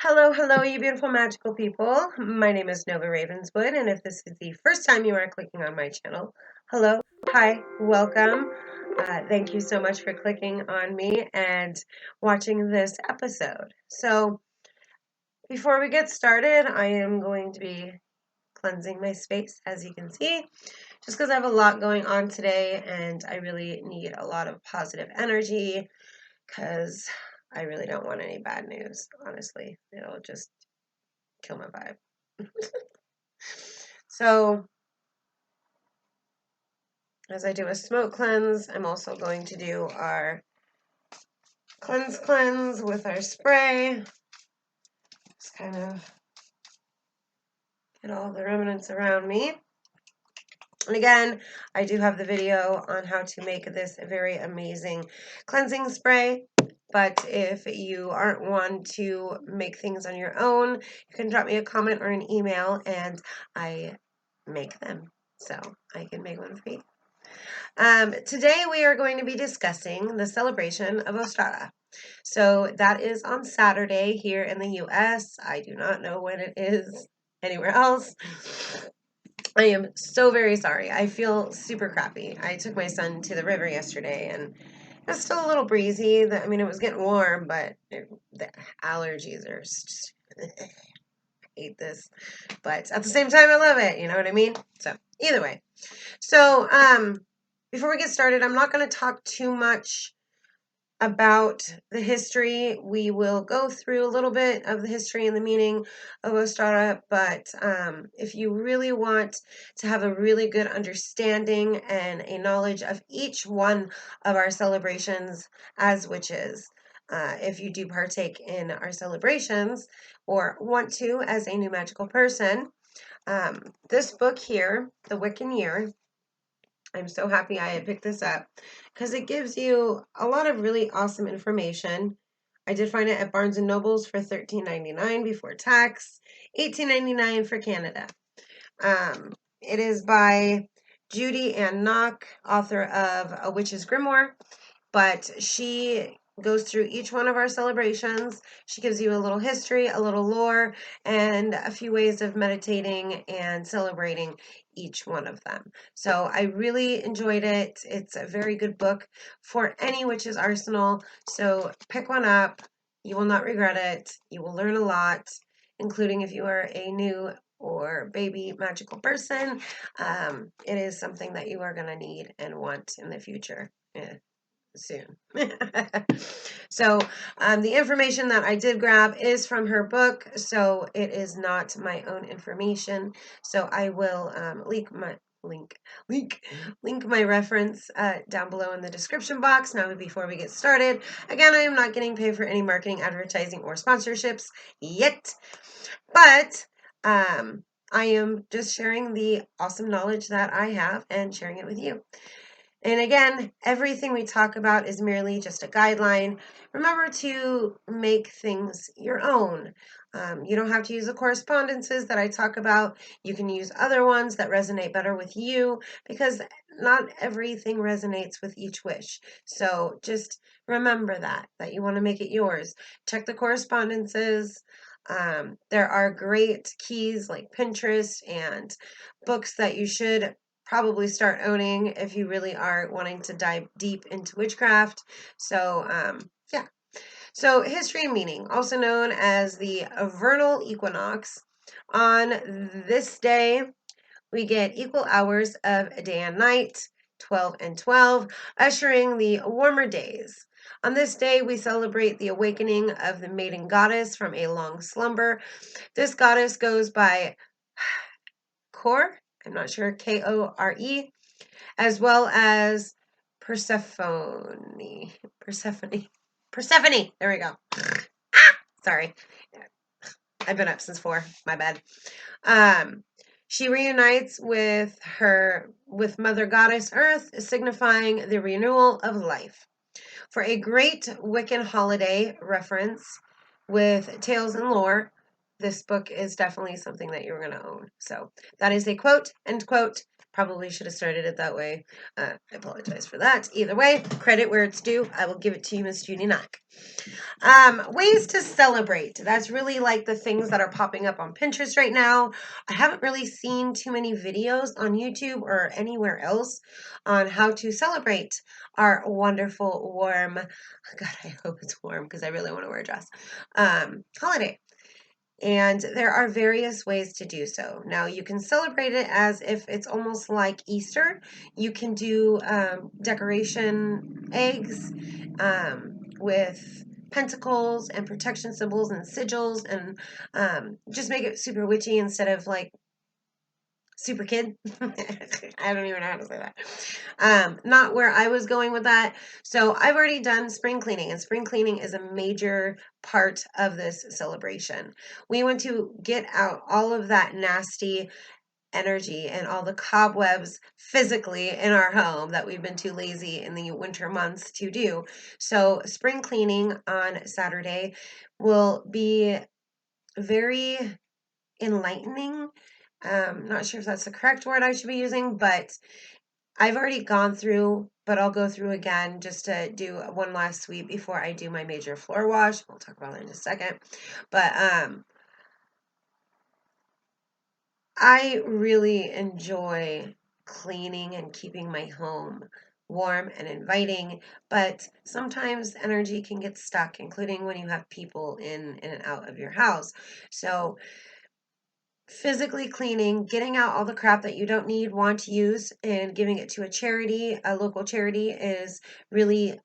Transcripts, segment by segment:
Hello, hello, you beautiful magical people. My name is Nova Ravenswood, and if this is the first time you are clicking on my channel, hello, hi, welcome. Thank you so much for clicking on me and watching this episode. So, before we get started, I am going to be cleansing my space, as you can see, just because I have a lot going on today and I really need a lot of positive energy because I really don't want any bad news, honestly. It'll just kill my vibe. So, as I do a smoke cleanse, I'm also going to do our cleanse with our spray. Just kind of get all the remnants around me. And again, I do have the video on how to make this very amazing cleansing spray. But if you aren't one to make things on your own, you can drop me a comment or an email and I make them. So I can make one for you. Today we are going to be discussing the celebration of Ostara. So that is on Saturday here in the US. I do not know when it is anywhere else. I am so very sorry. I feel super crappy. I took my son to the river yesterday and it was still a little breezy. I mean, it was getting warm, but the allergies are just, I hate this. But at the same time, I love it. You know what I mean? So either way. So, before we get started, I'm not going to talk too much about the history. We will go through a little bit of the history and the meaning of Ostara, but if you really want to have a really good understanding and a knowledge of each one of our celebrations as witches, if you do partake in our celebrations or want to as a new magical person, this book here, The Wiccan Year, I'm so happy I had picked this up because it gives you a lot of really awesome information. I did find it at Barnes & Noble's for $13.99 before tax, $18.99 for Canada. It is by Judy and Nock, author of A Witch's Grimoire, but she goes through each one of our celebrations. She gives you a little history, a little lore, and a few ways of meditating and celebrating each one of them. So I really enjoyed it. It's a very good book for any witch's arsenal. So pick one up. You will not regret it. You will learn a lot, including if you are a new or baby magical person. It is something that you are going to need and want in the future. Yeah, soon. So the information that I did grab is from her book, so it is not my own information. So I will link my reference down below in the description box. Now, before we get started, again, I am not getting paid for any marketing, advertising, or sponsorships yet, but I am just sharing the awesome knowledge that I have and sharing it with you. And again, everything we talk about is merely just a guideline. Remember to make things your own. You don't have to use the correspondences that I talk about. You can use other ones that resonate better with you because not everything resonates with each wish. So just remember that you want to make it yours. Check the correspondences. There are great keys like Pinterest and books that you should probably start owning if you really are wanting to dive deep into witchcraft. So, yeah. So, history and meaning, also known as the vernal equinox. On this day, we get equal hours of day and night, 12 and 12, ushering the warmer days. On this day, we celebrate the awakening of the maiden goddess from a long slumber. This goddess goes by Kore, I'm not sure, Kore, as well as Persephone. Persephone. There we go. Sorry. I've been up since 4. My bad. She reunites with Mother Goddess Earth, signifying the renewal of life. For a great Wiccan holiday reference with tales and lore, this book is definitely something that you're going to own. So that is a quote, end quote, Probably should have started it that way. I apologize for that. Either way, credit where it's due. I will give it to you, Miss Judy Nock. Ways to celebrate. That's really like the things that are popping up on Pinterest right now. I haven't really seen too many videos on YouTube or anywhere else on how to celebrate our wonderful, warm, God, I hope it's warm because I really want to wear a dress, holiday. And there are various ways to do so. Now, you can celebrate it as if it's almost like Easter. You can do decoration eggs with pentacles and protection symbols and sigils, and just make it super witchy instead of like super kid. I don't even know how to say that. Not where I was going with that. So I've already done spring cleaning, and spring cleaning is a major part of this celebration. We want to get out all of that nasty energy and all the cobwebs physically in our home that we've been too lazy in the winter months to do. So spring cleaning on Saturday will be very enlightening. Not sure if that's the correct word I should be using, but I've already gone through, but I'll go through again just to do one last sweep before I do my major floor wash. We'll talk about that in a second. But I really enjoy cleaning and keeping my home warm and inviting, but sometimes energy can get stuck, including when you have people in and out of your house. So physically cleaning, getting out all the crap that you don't need, want to use, and giving it to a charity, a local charity, is really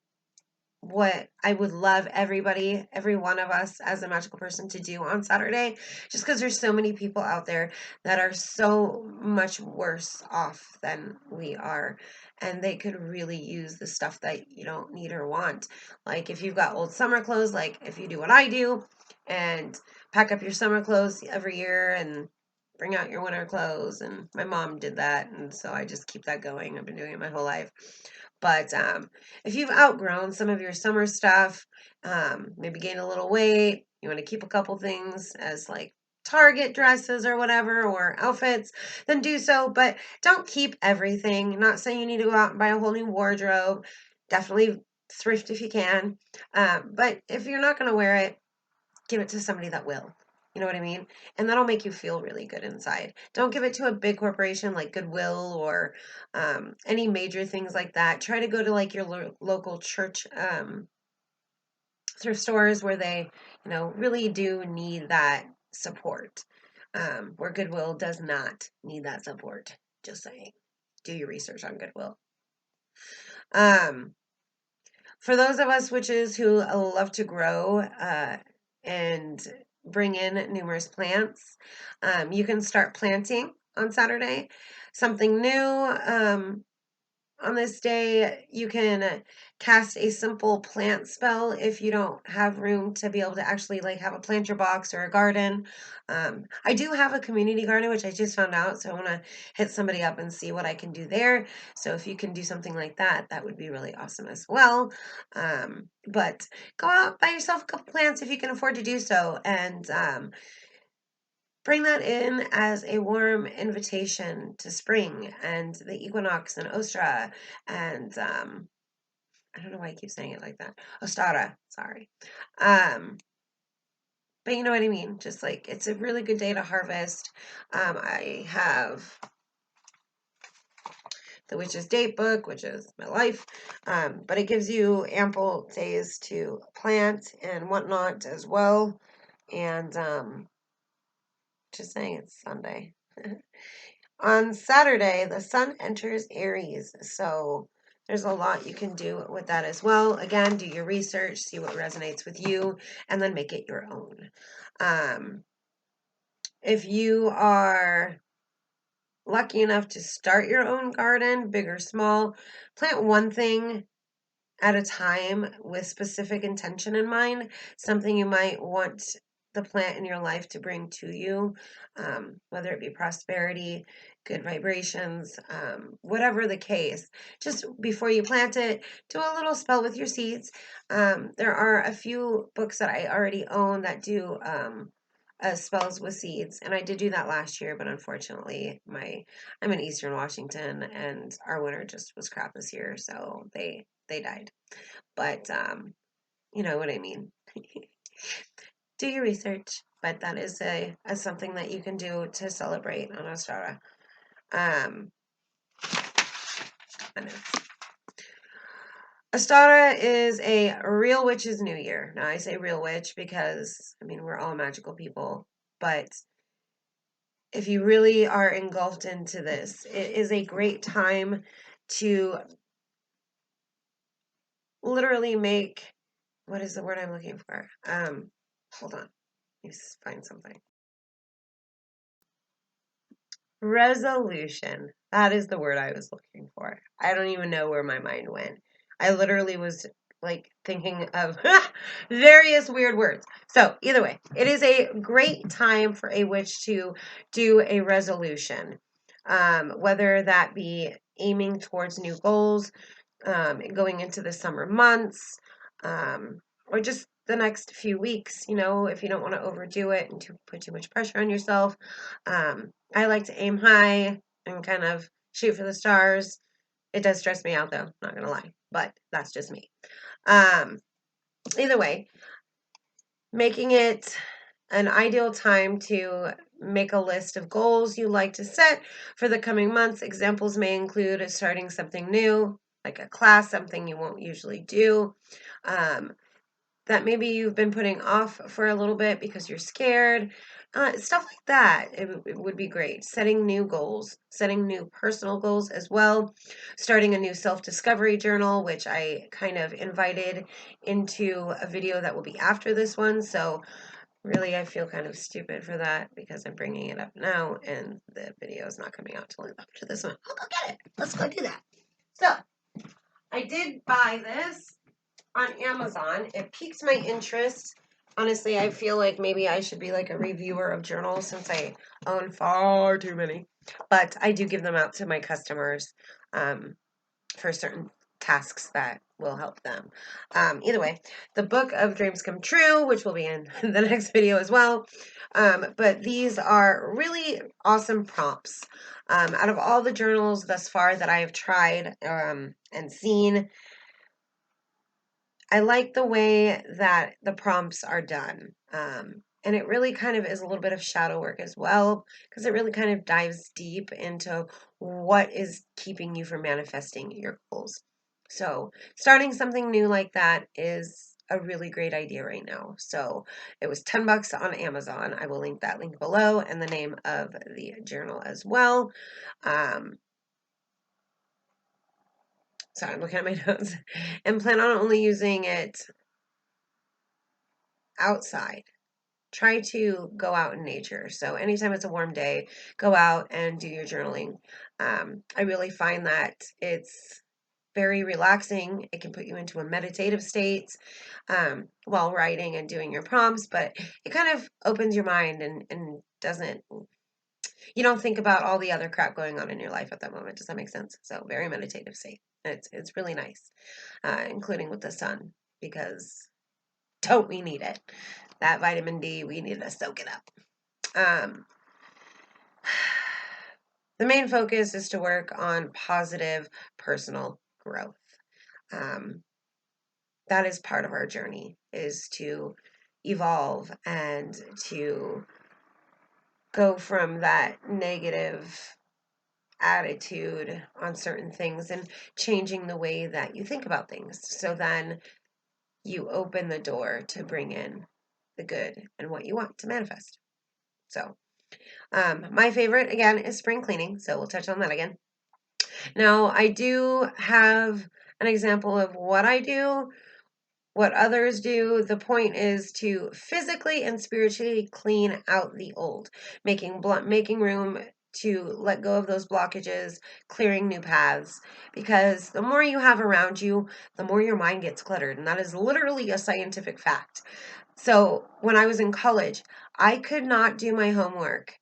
what I would love everybody, every one of us as a magical person to do on Saturday, just because there's so many people out there that are so much worse off than we are, and they could really use the stuff that you don't need or want. Like if you've got old summer clothes, like if you do what I do and pack up your summer clothes every year and bring out your winter clothes, and my mom did that, and so I just keep that going. I've been doing it my whole life. But if you've outgrown some of your summer stuff, maybe gained a little weight, you want to keep a couple things as like Target dresses or whatever, or outfits, then do so. But don't keep everything. Not saying you need to go out and buy a whole new wardrobe. Definitely thrift if you can. But if you're not going to wear it, give it to somebody that will. You know what I mean? And that'll make you feel really good inside. Don't give it to a big corporation like Goodwill or any major things like that. Try to go to like your local church thrift stores where they, really do need that support. Where Goodwill does not need that support. Just saying. Do your research on Goodwill. For those of us witches who love to grow and bring in numerous plants, you can start planting on Saturday. Something new. On this day, you can cast a simple plant spell if you don't have room to be able to actually like have a planter box or a garden. I do have a community garden, which I just found out, so I want to hit somebody up and see what I can do there. So if you can do something like that, that would be really awesome as well. But go out, buy yourself a couple plants if you can afford to do so, and bring that in as a warm invitation to spring and the equinox and Ostara and I don't know why I keep saying it like that. Ostara, sorry. But you know what I mean? Just like it's a really good day to harvest. I have the Witch's Date book, which is my life, but it gives you ample days to plant and whatnot as well. And just saying it's Sunday. On Saturday, the sun enters Aries, so there's a lot you can do with that as well. Again, do your research, see what resonates with you, and then make it your own. If you are lucky enough to start your own garden, big or small, plant one thing at a time with specific intention in mind, something you might want the plant in your life to bring to you, whether it be prosperity, good vibrations, whatever the case. Just before you plant it, do a little spell with your seeds. There are a few books that I already own that do spells with seeds, and I did do that last year, but unfortunately I'm in Eastern Washington and our winter just was crap this year, so they died. But you know what I mean. Do your research, but that is a something that you can do to celebrate on Ostara. Um, Ostara is a real witch's new year. Now I say real witch because I mean we're all magical people, but if you really are engulfed into this, it is a great time to literally make, what is the word I'm looking for? Hold on. Let me find something. Resolution. That is the word I was looking for. I don't even know where my mind went. I literally was like thinking of various weird words. So, either way, it is a great time for a witch to do a resolution. Whether that be aiming towards new goals, going into the summer months, or just the next few weeks, you know, if you don't want to overdo it and put too much pressure on yourself. I like to aim high and kind of shoot for the stars. It does stress me out though, not gonna lie, but that's just me. Either way, making it an ideal time to make a list of goals you like to set for the coming months. Examples may include starting something new, like a class, something you won't usually do. That maybe you've been putting off for a little bit because you're scared. Stuff like that. It would be great. Setting new goals, setting new personal goals as well. Starting a new self-discovery journal, which I kind of invited into a video that will be after this one. So really, I feel kind of stupid for that because I'm bringing it up now and the video is not coming out till after this one. I'll go get it. Let's go do that. So, I did buy this on Amazon. It piqued my interest. Honestly, I feel like maybe I should be like a reviewer of journals since I own far too many. But I do give them out to my customers for certain tasks that will help them. Either way, the Book of Dreams Come True, which will be in the next video as well. But these are really awesome prompts. Out of all the journals thus far that I have tried and seen, I like the way that the prompts are done. And it really kind of is a little bit of shadow work as well, because it really kind of dives deep into what is keeping you from manifesting your goals. So, starting something new like that is a really great idea right now. So, it was $10 on Amazon. I will link that link below and the name of the journal as well. Sorry, I'm looking at my notes. And plan on only using it outside. Try to go out in nature. So anytime it's a warm day, go out and do your journaling. I really find that it's very relaxing. It can put you into a meditative state while writing and doing your prompts, but it kind of opens your mind and doesn't, you don't think about all the other crap going on in your life at that moment. Does that make sense? So very meditative state. It's really nice, including with the sun, because don't we need it? That vitamin D, we need to soak it up. The main focus is to work on positive personal growth. That is part of our journey, is to evolve and to go from that negative attitude on certain things and changing the way that you think about things. So then you open the door to bring in the good and what you want to manifest. So, my favorite, again, is spring cleaning, so we'll touch on that again. Now, I do have an example of what I do, what others do. The point is to physically and spiritually clean out the old, making room to let go of those blockages, clearing new paths, because the more you have around you, the more your mind gets cluttered, and that is literally a scientific fact. So when I was in college, I could not do my homework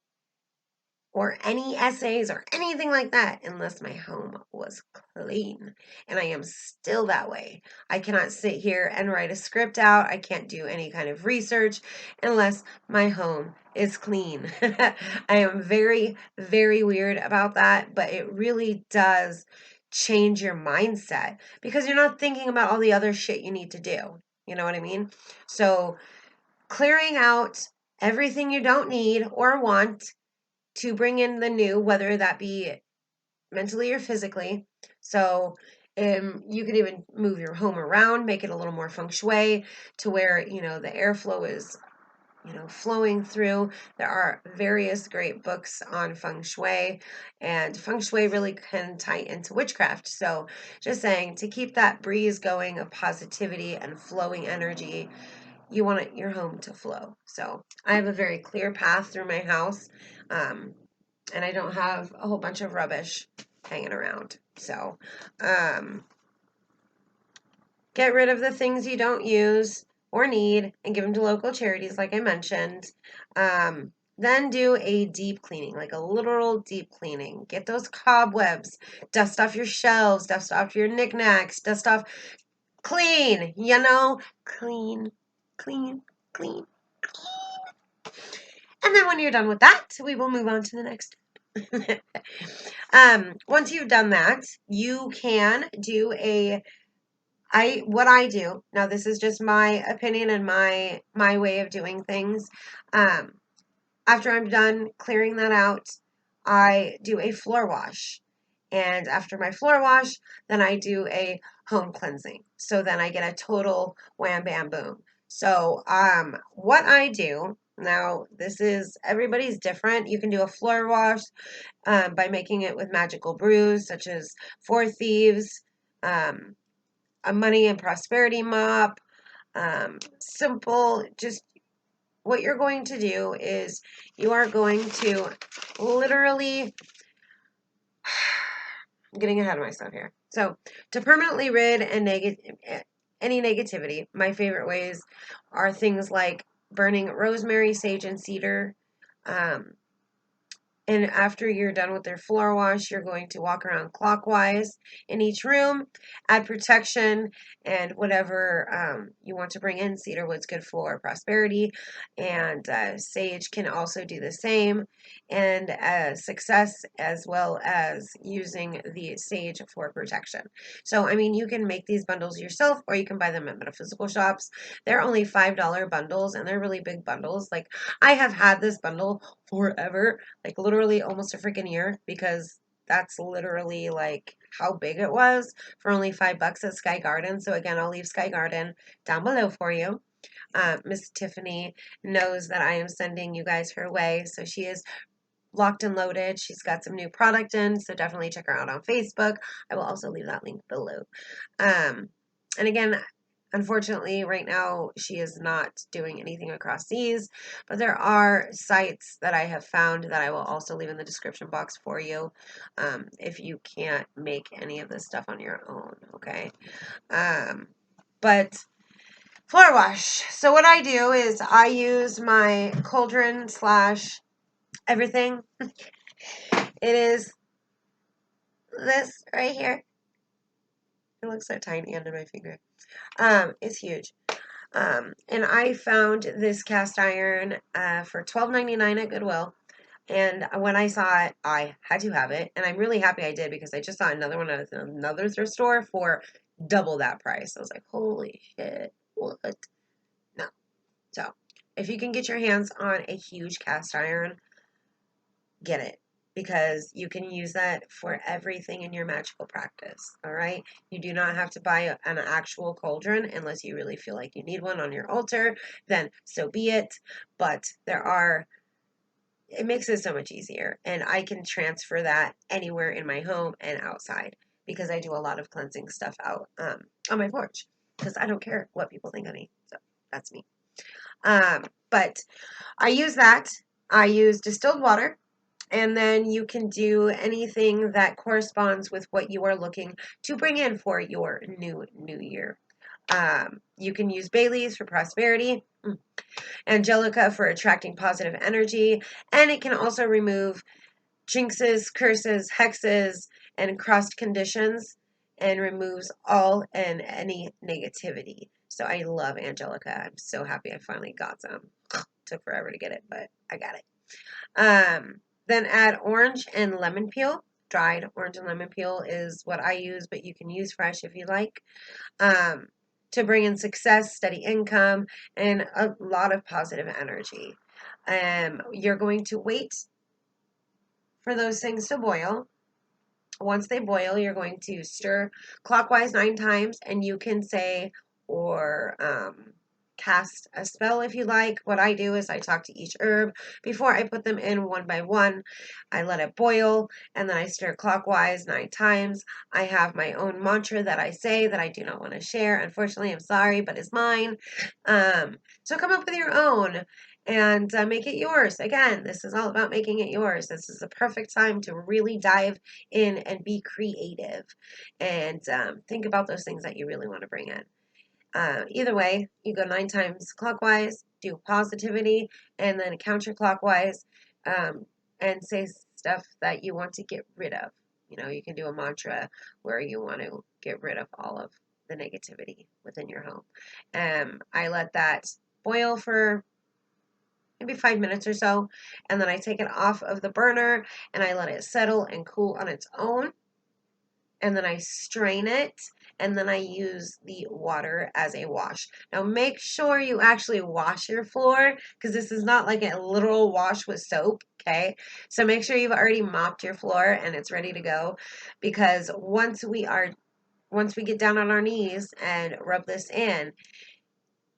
or any essays or anything like that unless my home was clean. And I am still that way. I cannot sit here and write a script out. I can't do any kind of research unless my home is clean. I am very, very weird about that, but it really does change your mindset because you're not thinking about all the other shit you need to do. You know what I mean? So clearing out everything you don't need or want to bring in the new, whether that be mentally or physically. So you can even move your home around, make it a little more feng shui to where, the airflow is, flowing through. There are various great books on feng shui, and feng shui really can tie into witchcraft. So just saying, to keep that breeze going of positivity and flowing energy, you want your home to flow. So I have a very clear path through my house. And I don't have a whole bunch of rubbish hanging around. So, get rid of the things you don't use or need and give them to local charities, like I mentioned. Then do a deep cleaning, like a literal deep cleaning. Get those cobwebs, dust off your shelves, dust off your knickknacks, dust off, clean, clean, clean, clean. And then when you're done with that, we will move on to the next. Once you've done that, you can do what I do. Now, this is just my opinion and my way of doing things. After I'm done clearing that out, I do a floor wash. And after my floor wash, then I do a home cleansing. So then I get a total wham bam boom. So what I do now, this is everybody's different. You can do a floor wash by making it with magical brews such as Four Thieves, um, a money and prosperity mop. Simple, just what you're going to do is you are going to literally, I'm getting ahead of myself here. So to permanently rid any negativity, my favorite ways are things like burning rosemary, sage, and cedar. Um, And after you're done with their floor wash, you're going to walk around clockwise in each room, add protection, and whatever you want to bring in. Cedar wood's good for prosperity, and sage can also do the same. And success, as well as using the sage for protection. So, I mean, you can make these bundles yourself, or you can buy them at metaphysical shops. They're only $5 bundles, and they're really big bundles. Like, I have had this bundle forever, like literally almost a freaking year, because that's literally like how big it was for only $5 at Sky Garden. So again, I'll leave Sky Garden down below for you. Miss Tiffany knows that I am sending you guys her way, so she is locked and loaded. She's got some new product in, so definitely check her out on Facebook. I will also leave that link below. And again, unfortunately, right now, she is not doing anything across seas, but there are sites that I have found that I will also leave in the description box for you if you can't make any of this stuff on your own, okay? But floor wash. So what I do is I use my Cauldron / everything. It is this right here. It looks so tiny under my finger. It's huge. And I found this cast iron for $12.99 at Goodwill. And when I saw it, I had to have it. And I'm really happy I did because I just saw another one at another thrift store for double that price. I was like, holy shit, what? No. So, if you can get your hands on a huge cast iron, get it. Because you can use that for everything in your magical practice, all right? You do not have to buy an actual cauldron unless you really feel like you need one on your altar, then so be it. But it makes it so much easier, and I can transfer that anywhere in my home and outside because I do a lot of cleansing stuff out on my porch because I don't care what people think of me, so that's me. But I use that. I use distilled water. And then you can do anything that corresponds with what you are looking to bring in for your new year. You can use bay leaves for prosperity, angelica for attracting positive energy, and it can also remove jinxes, curses, hexes, and crossed conditions, and removes all and any negativity. So I love Angelica. I'm so happy I finally got some. Took forever to get it, but I got it. Then add orange and lemon peel. Dried orange and lemon peel is what I use, but you can use fresh if you like. To bring in success, steady income, and a lot of positive energy. You're going to wait for those things to boil. Once they boil, you're going to stir clockwise 9 times, and you can say or cast a spell if you like. What I do is I talk to each herb before I put them in one by one. I let it boil, and then I stir clockwise 9 times. I have my own mantra that I say that I do not want to share. Unfortunately, I'm sorry, but it's mine. So come up with your own and make it yours. Again, this is all about making it yours. This is the perfect time to really dive in and be creative and think about those things that you really want to bring in. Either way, you go 9 times clockwise, do positivity, and then counterclockwise, and say stuff that you want to get rid of. You know, you can do a mantra where you want to get rid of all of the negativity within your home. I let that boil for maybe 5 minutes or so, and then I take it off of the burner and I let it settle and cool on its own, and then I strain it, and then I use the water as a wash. Now make sure you actually wash your floor, because this is not like a literal wash with soap, okay? So make sure you've already mopped your floor and it's ready to go, because once we get down on our knees and rub this in,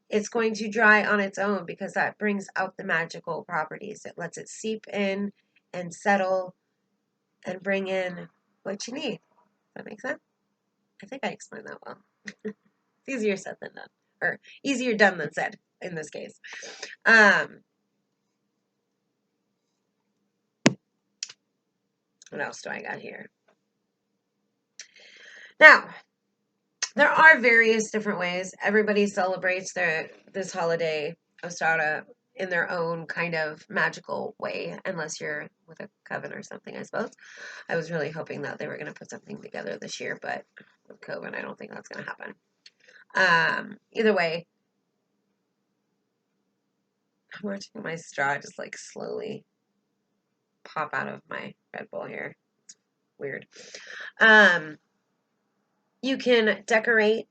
it's going to dry on its own, because that brings out the magical properties. It lets it seep in and settle and bring in what you need. Does that make sense? I think I explained that well. It's easier said than done, or easier done than said in this case. What else do I got here? Now, there are various different ways. Everybody celebrates this holiday, Ostara, in their own kind of magical way, unless you're with a coven or something, I suppose. I was really hoping that they were going to put something together this year, but with COVID, I don't think that's going to happen. Either way, I'm watching my straw just like slowly pop out of my Red Bull here. It's weird. You can decorate.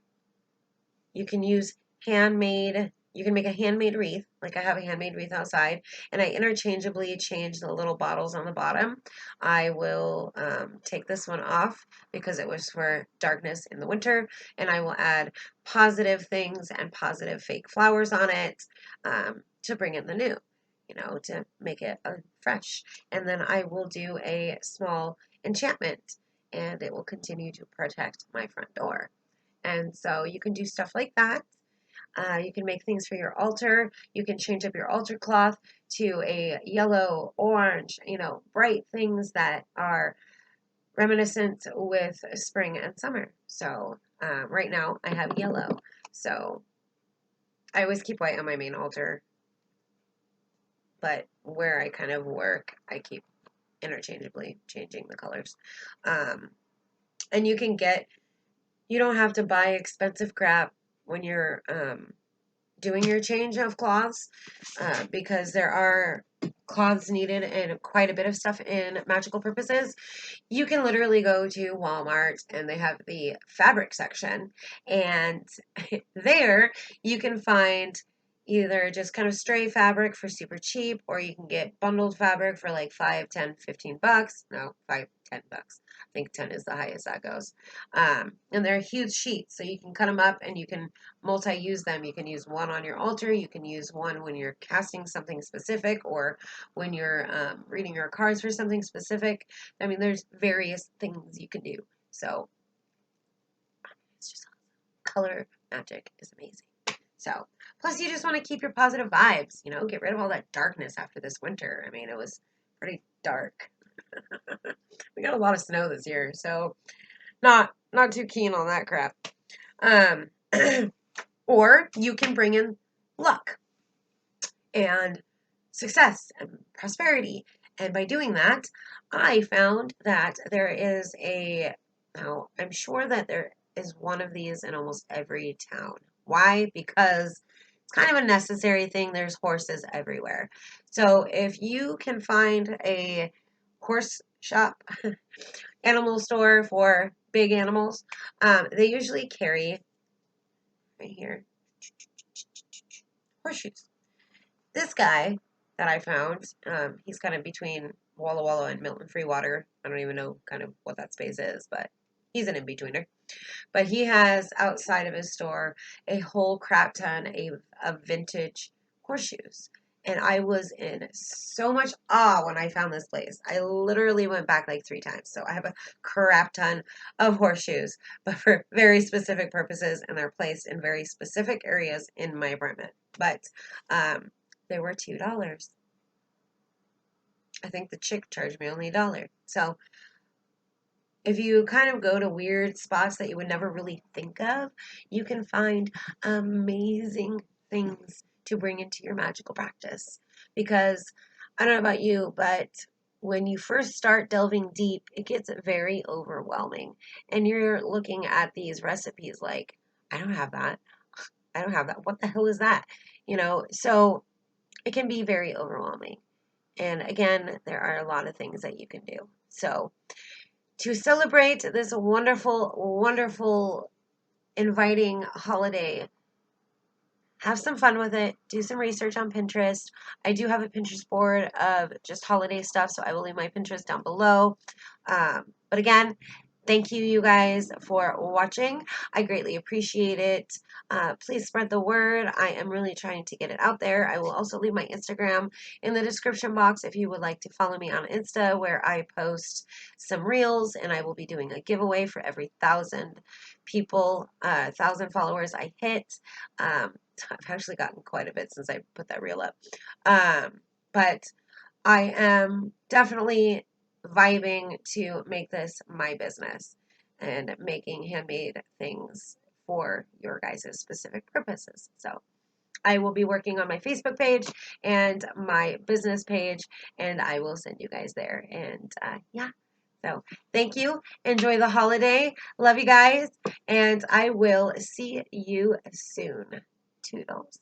You can use handmade. You can make a handmade wreath. Like I have a handmade wreath outside, and I interchangeably change the little bottles on the bottom. I will take this one off because it was for darkness in the winter, and I will add positive things and positive fake flowers on it to bring in the new, you know, to make it fresh. And then I will do a small enchantment, and it will continue to protect my front door. And so you can do stuff like that. You can make things for your altar. You can change up your altar cloth to a yellow, orange, you know, bright things that are reminiscent with spring and summer. So right now I have yellow. So I always keep white on my main altar, but where I kind of work, I keep interchangeably changing the colors. And you don't have to buy expensive crap when you're doing your change of cloths, because there are cloths needed and quite a bit of stuff in magical purposes. You can literally go to Walmart and they have the fabric section, and there you can find either just kind of stray fabric for super cheap, or you can get bundled fabric for like 5, 10, 15 bucks. No, 5, 10 bucks. I think 10 is the highest that goes. And they're huge sheets, so you can cut them up and you can multi-use them. You can use one on your altar. You can use one when you're casting something specific, or when you're reading your cards for something specific. I mean, there's various things you can do. So it's just color magic is amazing. So plus you just want to keep your positive vibes, you know, get rid of all that darkness after this winter. I mean, it was pretty dark. We got a lot of snow this year, so not too keen on that crap. Or you can bring in luck and success and prosperity And by doing that, I found that there is now I'm sure that there is one of these in almost every town. Why? Because it's kind of a necessary thing. There's horses everywhere. So if you can find a horse shop, animal store for big animals, they usually carry right here horseshoes. This guy that I found, he's kind of between Walla Walla and Milton Freewater. I don't even know kind of what that space is, but he's an in-betweener. But he has outside of his store a whole crap ton of vintage horseshoes. And I was in so much awe when I found this place. I literally went back like 3 times. So I have a crap ton of horseshoes, but for very specific purposes, and they're placed in very specific areas in my apartment. But they were $2. I think the chick charged me only $1. So if you kind of go to weird spots that you would never really think of, you can find amazing things to bring into your magical practice. Because I don't know about you, but when you first start delving deep, it gets very overwhelming. And you're looking at these recipes like, I don't have that. I don't have that. What the hell is that? So it can be very overwhelming. And again, there are a lot of things that you can do. So to celebrate this wonderful, wonderful, inviting holiday, have some fun with it. Do some research on Pinterest. I do have a Pinterest board of just holiday stuff, so I will leave my Pinterest down below. But again, thank you guys for watching. I greatly appreciate it. Please spread the word. I am really trying to get it out there. I will also leave my Instagram in the description box if you would like to follow me on Insta, where I post some reels, and I will be doing a giveaway for every 1,000 people, 1,000 followers I hit. I've actually gotten quite a bit since I put that reel up. But I am definitely vibing to make this my business and making handmade things for your guys' specific purposes. So I will be working on my Facebook page and my business page, and I will send you guys there. And yeah, so thank you. Enjoy the holiday. Love you guys, and I will see you soon. Toodles.